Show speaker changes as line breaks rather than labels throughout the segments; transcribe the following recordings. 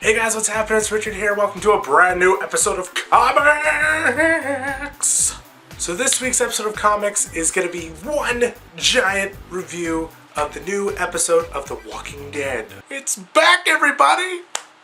Hey guys, what's happening? It's Richard here. Welcome to a brand new episode of Comics! So this week's episode of Comics is going to be one giant review of the new episode of The Walking Dead. It's back, everybody!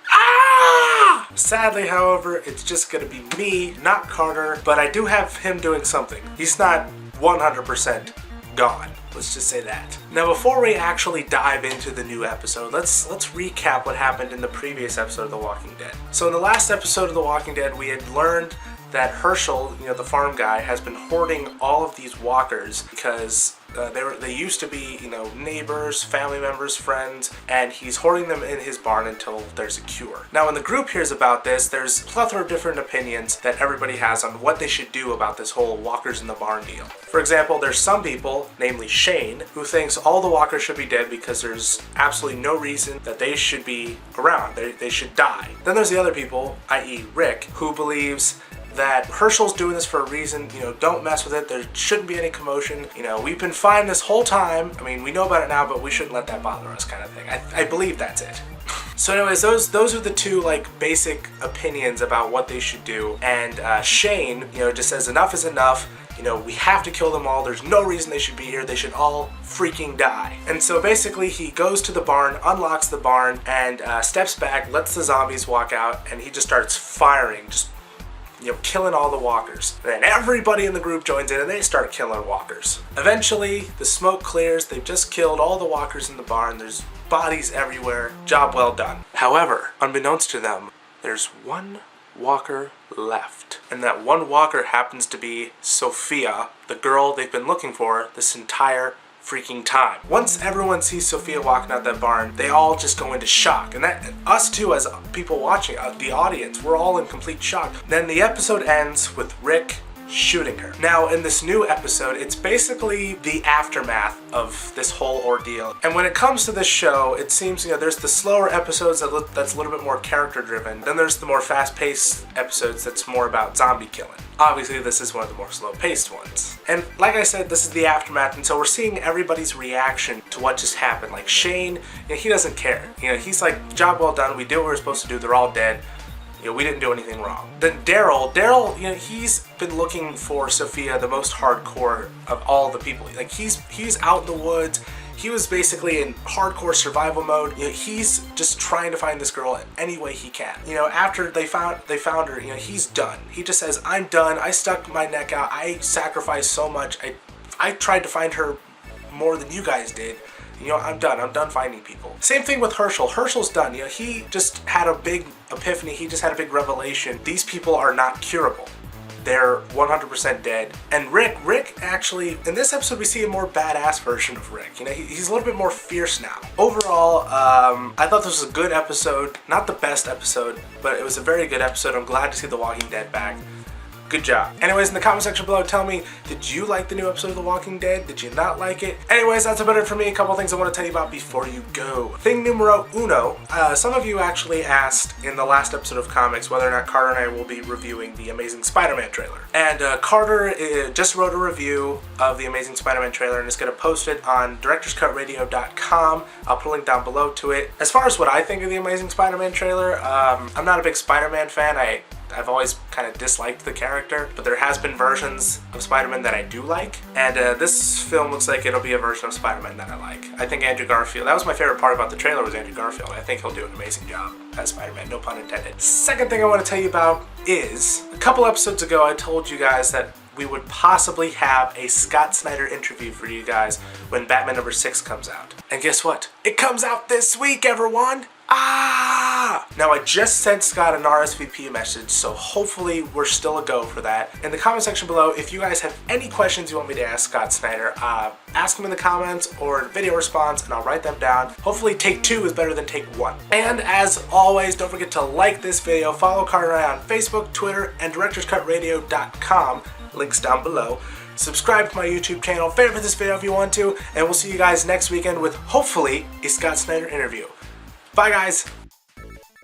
Ah! Sadly, however, it's just going to be me, not Carter, but I do have him doing something. He's not 100% gone. Let's just say that. Now, before we actually dive into the new episode, let's recap what happened in the previous episode of The Walking Dead. So in the last episode of The Walking Dead, we had learned that Herschel, the farm guy, has been hoarding all of these walkers because they used to be, neighbors, family members, friends, and he's hoarding them in his barn until there's a cure. Now, when the group hears about this, there's a plethora of different opinions that everybody has on what they should do about this whole walkers in the barn deal. For example, there's some people, namely Shane, who thinks all the walkers should be dead because there's absolutely no reason that they should be around. They should die. Then there's the other people, i.e. Rick, who believes that Herschel's doing this for a reason, don't mess with it, there shouldn't be any commotion, we've been fine this whole time, we know about it now, but we shouldn't let that bother us kind of thing. I believe that's it. So anyways, those are the two basic opinions about what they should do, and Shane, just says enough is enough, we have to kill them all, there's no reason they should be here, they should all freaking die. And so basically he goes to the barn, unlocks the barn, and steps back, lets the zombies walk out, and he just starts firing, killing all the walkers. And then everybody in the group joins in and they start killing walkers. Eventually, the smoke clears, they've just killed all the walkers in the barn, there's bodies everywhere, job well done. However, unbeknownst to them, there's one walker left. And that one walker happens to be Sophia, the girl they've been looking for this entire freaking time. Once everyone sees Sophia walking out that barn, they all just go into shock. And that, us too, as people watching, the audience, we're all in complete shock. Then the episode ends with Rick shooting her. Now, in this new episode, it's basically the aftermath of this whole ordeal. And when it comes to this show, it seems, there's the slower episodes that's a little bit more character driven. Then there's the more fast-paced episodes that's more about zombie killing. Obviously, this is one of the more slow-paced ones. And like I said, this is the aftermath, and so we're seeing everybody's reaction to what just happened. Like Shane, he doesn't care. He's like, job well done, we did what we were supposed to do, they're all dead. We didn't do anything wrong. Then Daryl, he's been looking for Sophia, the most hardcore of all the people. He's out in the woods. He was basically in hardcore survival mode. He's just trying to find this girl any way he can. After they found her, he's done. He just says, I'm done. I stuck my neck out. I sacrificed so much. I tried to find her more than you guys did. I'm done. I'm done finding people. Same thing with Herschel. Herschel's done. He just had a big epiphany. He just had a big revelation. These people are not curable. They're 100% dead. And Rick actually, in this episode, we see a more badass version of Rick. He's a little bit more fierce now. Overall, I thought this was a good episode. Not the best episode, but it was a very good episode. I'm glad to see The Walking Dead back. Good job. Anyways, in the comment section below, tell me, did you like the new episode of The Walking Dead? Did you not like it? Anyways, that's about it for me. A couple things I want to tell you about before you go. Thing numero uno. Some of you actually asked in the last episode of Comics whether or not Carter and I will be reviewing the Amazing Spider-Man trailer. And Carter just wrote a review of the Amazing Spider-Man trailer and is going to post it on directorscutradio.com. I'll put a link down below to it. As far as what I think of the Amazing Spider-Man trailer, I'm not a big Spider-Man fan. I've always kind of disliked the character, but there has been versions of Spider-Man that I do like, and this film looks like it'll be a version of Spider-Man that I like. I think Andrew Garfield, that was my favorite part about the trailer, was Andrew Garfield. I think he'll do an amazing job as Spider-Man, no pun intended. Second thing I want to tell you about is, a couple episodes ago I told you guys that we would possibly have a Scott Snyder interview for you guys when Batman #6 comes out. And guess what? It comes out this week, everyone! Now, I just sent Scott an RSVP message, so hopefully we're still a go for that. In the comment section below, if you guys have any questions you want me to ask Scott Snyder, ask them in the comments or video response and I'll write them down. Hopefully take 2 is better than take 1. And as always, don't forget to like this video, follow Carter and I on Facebook, Twitter, and directorscutradio.com. Links down below. Subscribe to my YouTube channel, favorite this video if you want to, and we'll see you guys next weekend with hopefully a Scott Snyder interview. Bye guys!